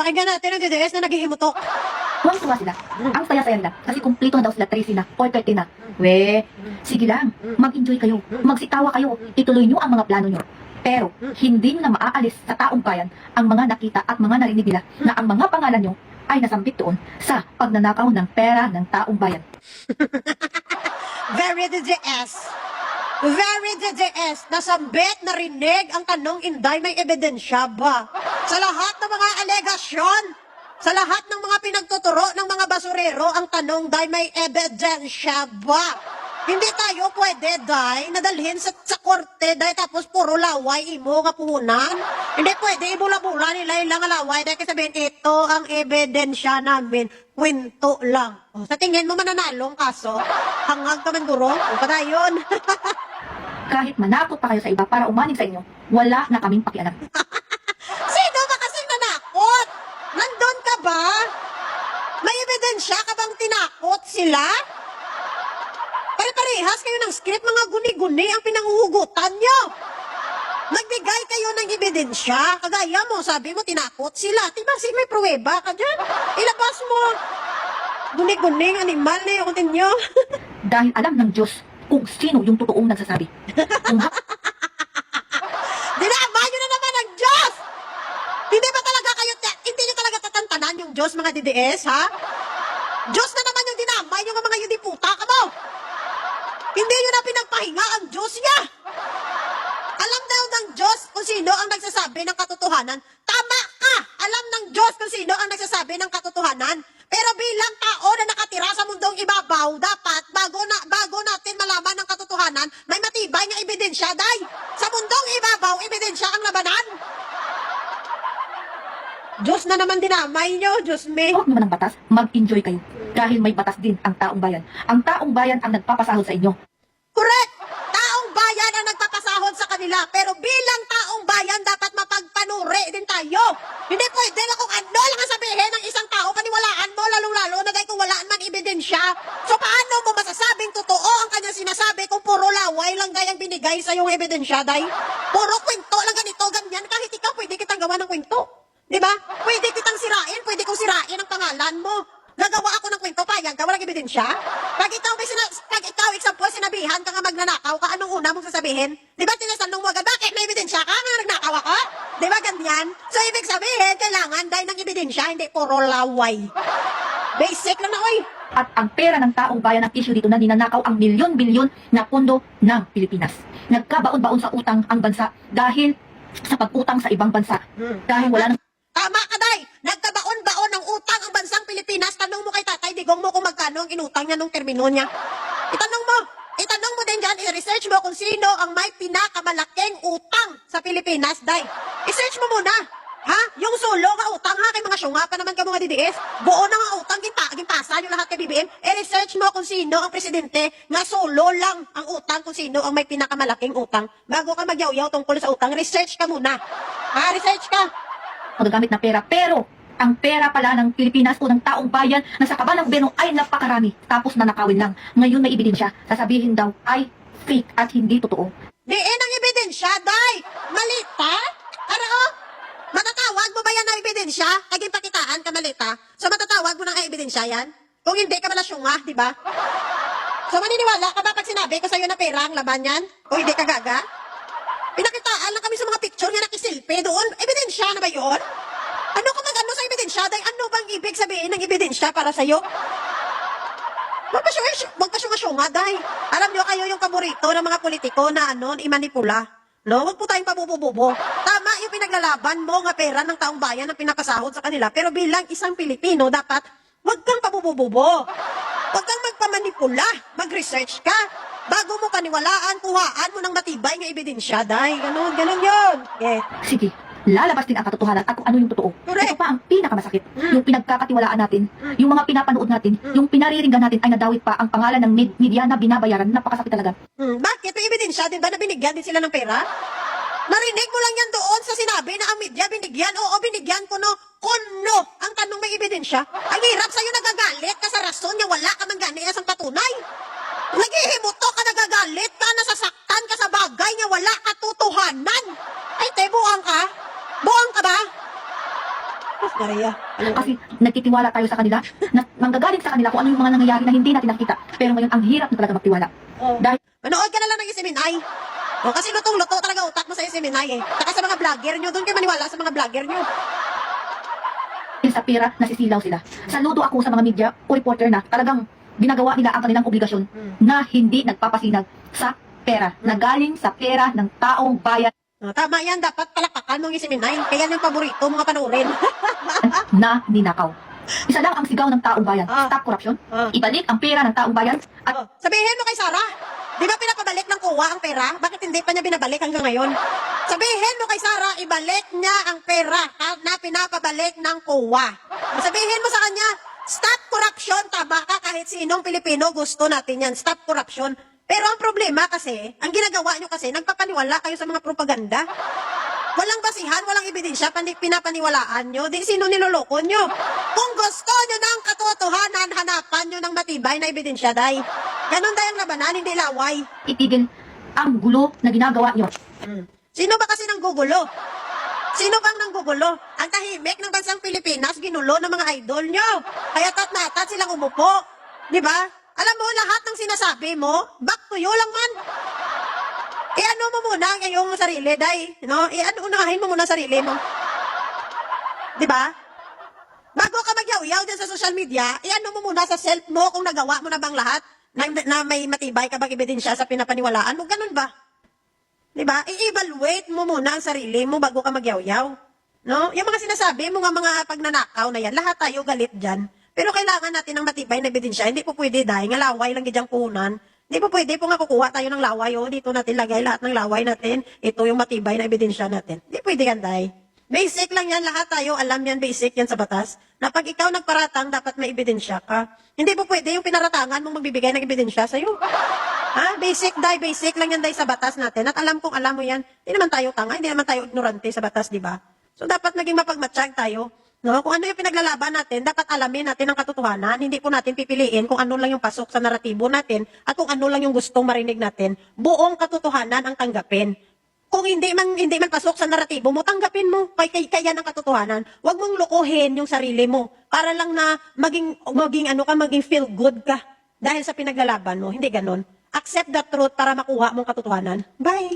Pakinggan natin ang DDS na naghihimutok. Tuwang-tuwa sila. Ang saya-saya nila. Kasi kumpleto na daw sila 13 na or 13 na. We, sige lang. Mag-enjoy kayo. Magsitawa kayo. Ituloy nyo ang mga plano nyo. Pero, hindi nyo na maaalis sa taong bayan ang mga nakita at mga narinig nila na ang mga pangalan nyo ay nasambit doon sa pagnanakaw ng pera ng taong bayan. Very DDS. Very DDS. Nasambit, narinig ang tanong, Inday, may ebidensya ba? Sa lahat ng mga alegasyon, sa lahat ng mga pinagtuturo ng mga basurero, ang tanong, Day, may ebidensya ba? Hindi tayo pwede, Day, nadalhin sa korte, Day, tapos puro laway, imo, kapunan. Hindi pwede, ibula-bula nila ilang laway, Day, kasi sabihin, ito ang ebidensya namin, kwento lang. O, sa tingin mo mananalong kaso, hangag ka man guro, o pa tayo yun. Kahit manakot pa kayo sa iba para umanig sa inyo, wala na kaming pakialam. Sino ba kasing nanakot? Nandun ka ba? May ebidensya ka bang tinakot sila? Pare-parehas kayo ng script, mga guni-guni ang pinanguhugutan nyo. Nagbigay kayo ng ebidensya. Kagaya mo, sabi mo, tinakot sila. Diba, may pruweba ka dyan? Ilabas mo. Guni-guning animal na yung ninyo. Dahil alam ng Diyos kung sino yung totoong nagsasabi. Kung Dinamay nyo na naman ang Diyos! Hindi ba talaga kayo, hindi nyo talaga tatantanan yung Diyos, mga DDS, ha? Diyos na naman yung dinamay nyo mga yudiputa ka mo! Hindi nyo na pinagpahinga ang Diyos niya! Alam daw ng Diyos kung sino ang nagsasabi ng katotohanan. Tama ka! Alam ng Diyos kung sino ang nagsasabi ng katotohanan. Pero bilang tao na nakatira sa mundong ibabaw, dapat bago natin malaman ng katotohanan, may matibay nga ebidensya, Day. Sa mundong ibabaw, ebidensya ang labanan. Diyos na naman dinamay nyo, Diyos me. huwag naman ang batas, mag-enjoy kayo. Dahil may batas din ang taong bayan. Ang taong bayan ang nagpapasahod sa inyo. Correct! Taong bayan ang nagpapasahod sa kanila, pero bilang taong bayan, dapat mapagpanuri din tayo. Hindi pwede na kung ano lang ang sabihin ng isang tao, paniwalaan mo, lalong-lalo na dahil kung walaan man ebidensya. So paano mo masasabing totoo ang kanyang sinasabi kung puro laway lang gayang binigay sa yung ebidensya, Day? Puro kwento lang ganito, ganyan. Kahit ikaw, pwede kitang gawa ng kwento. Diba? Pwede kitang sirain, pwede kong sirain ang pangalan mo. Gagawa ako ng kwento, payag ka, walang ebidensya. Pag ikaw, example, sinabihan ka nga magnanakaw ka, anong una mong sasabihin? Di ba tinasanong mo agad, bakit may ebidensya ka nga nagnakaw ako? Di ba ganyan? So, ibig sabihin, kailangan dahil ng ebidensya, hindi puro laway. Basic lang na, oy. At ang pera ng taong bayan ang issue dito na ninanakaw ang milyon-bilyon na pondo ng Pilipinas. Nagkabaon-baon sa utang ang bansa dahil sa pag-utang sa ibang bansa. Dahil wala nang Tama ka, Day! Nagkabaon-baon ng utang ang bansang Pilipinas. Tanong mo kay Tatay Digong mo kung magkano ang inutang niya nung termino niya. Itanong mo din dyan, i-research mo kung sino ang may pinakamalaking utang sa Pilipinas, Day. I-search mo muna. Ha? Yung solo nga utang, ha? Kay mga syunga pa naman ka mga DDS. Buo na nga utang, ginpasa nyo lahat kay BBM. I-research mo kung sino ang presidente nga solo lang ang utang, kung sino ang may pinakamalaking utang. Bago ka magyaw-yaw tungkol sa utang, research ka muna. Ha? Research ka. magagamit na pera. Pero, ang pera pala ng Pilipinas o ng taong bayan na sa kaba ng gobyerno ay napakarami. Tapos nanakawin lang. Ngayon may ebidensya. Sasabihin daw ay fake at hindi totoo. Diin ang ebidensya, Day! Malita? Ano? Matatawag mo ba yan ng ebidensya? Kaging pakitaan ka, malita. So matatawag mo ng ebidensya yan? Kung hindi ka pala syunga, di ba? So maniniwala ka ba pag sinabi ko sa'yo na pera ang laban yan? O hindi ka gaga? Pinakitaan lang kami sa mga picture nga nakisilpi doon. Ebidensya na ba yun? Ano ka mag-ano sa ebidensya, Day? Ano bang ibig sabihin ng ebidensya para sa'yo? Magpasyunga-syunga, Day. Alam nyo, kayo yung paborito ng mga politiko na imanipula. No, wag po tayong pabubububo. Tama yung pinaglalaban mo nga pera ng taong bayan ang pinapasahod sa kanila. Pero bilang isang Pilipino, dapat wag kang pabubububo. Wag kang magpamanipula. Mag-research ka. Bago mo paniwalaan, kuhaan mo ng matibay nga ebidensya, Day. Ganun yun. Yeah. Sige, lalabas din ang katotohanan at kung ano yung totoo. Correct. Ito pa ang pinakamasakit. Yung pinagkakatiwalaan natin, yung mga pinapanood natin, yung pinariringgan natin ay nadawit pa ang pangalan ng media na binabayaran. Napakasakit talaga. Bakit? May ebidensya din ba na binigyan din sila ng pera? Narinig mo lang yan doon sa sinabi na ang media binigyan. Oo, binigyan ko, no? Kuno. Ang tanong, may ebidensya. Ang hirap sa'yo, nagagalit ka sa rason niya, wala ka man gani asang patunay. Naghihimuto ka, nagagalit ka, nasasaktan ka sa bagay niya, wala ka tutuhanan. Ay, te, buang ka? Buang ka ba? Sus, Maria. Ano, Kasi nagtitiwala tayo sa kanila, na manggagaling sa kanila kung ano yung mga nangyayari na hindi natin nakita. Pero ngayon, ang hirap na talaga magtiwala. oh. Dahil Manood ka na lang ng Isiminay. O, kasi lutong-luto talaga utak mo sa Isiminay eh. Saka sa mga vlogger nyo, doon kayo maniwala sa mga vlogger nyo. sa pera, nasisilaw sila. Saludo ako sa mga media o reporter na talagang ginagawa nila ang kanilang obligasyon na hindi nagpapasinag sa pera, na galing sa pera ng taong bayan Tama yan, dapat palakakan ng Isiminay. Kaya yan yung paborito, mga panoorin. na ninakaw. Isa lang ang sigaw ng taong bayan, Ah. stop corruption, Ah. ibalik ang pera ng taong bayan at Sabihin mo kay Sarah, di ba pinapabalik ng kuwa ang pera? Bakit hindi pa niya binabalik hanggang ngayon? Sabihin mo kay Sarah, ibalik niya ang pera na pinapabalik ng kuwa. Sabihin mo sa kanya, stop corruption, tama ka kahit sinong Pilipino gusto natin yan, stop corruption. Pero ang problema kasi, ang ginagawa nyo kasi, nagpapaniwala kayo sa mga propaganda. Walang basihan, walang ebidensya, pinapaniwalaan nyo. Di sino niloloko nyo? Kung gusto nyo ng katotohanan, hanapan nyo ng matibay na ebidensya, day. Ganon day ang labanan, hindi laway. itigil ang gulo na ginagawa nyo. Sino ba kasi nang gugulo? Sino bang nang gugulo? Ang tahimik ng bansang Pilipinas, ginulo ng mga idol nyo. Kaya tat-natat silang umupo. Di ba? Alam mo, lahat ng sinasabi mo, back to you lang man. Iano mo muna ang iyong sarili, day. No? Unahin mo muna ang sarili mo. Di ba? Bago ka magyaw-yaw dyan sa social media, iano mo muna sa self mo kung nagawa mo na bang lahat na may matibay ka bang ebidensya sa pinapaniwalaan mo. Ganun ba? Di ba? I-evaluate mo muna ang sarili mo bago ka magyaw-yaw. No? Yung mga sinasabi mo nga mga pagnanakaw na yan, lahat tayo galit dyan. Pero kailangan natin ng matibay na ebidensya. Hindi po pwede dahil nga laway lang gidyang puhunan. Hindi po pwede po nga kukuha tayo ng laway. Oh, dito natin lagay lahat ng laway natin. Ito yung matibay na ebidensya natin. Hindi pwede yan dahil. Basic lang yan. Lahat tayo alam yan. Basic yan sa batas. Na pag ikaw nagparatang, dapat may ebidensya ka. Hindi po pwede yung pinaratangan mong magbibigay ng ebidensya sa'yo. Ha? Basic, dahil basic lang yan dahil sa batas natin. At alam kong alam mo yan. Hindi naman tayo tanga. Hindi naman tayo ignorante sa batas, di ba? So dapat naging mapagmatsyag tayo. No, kung ano yung pinaglalaban natin, dapat alamin natin ang katotohanan. Hindi po natin pipiliin kung ano lang yung pasok sa naratibo natin at kung ano lang yung gustong marinig natin. Buong katotohanan ang tanggapin. Kung hindi man pasok sa naratibo mo, tanggapin mo. Kaya ang katotohanan. Huwag mong lokohin yung sarili mo para lang na maging feel good ka dahil sa pinaglalaban mo. Hindi ganon. Accept the truth para makuha mong katotohanan. Bye!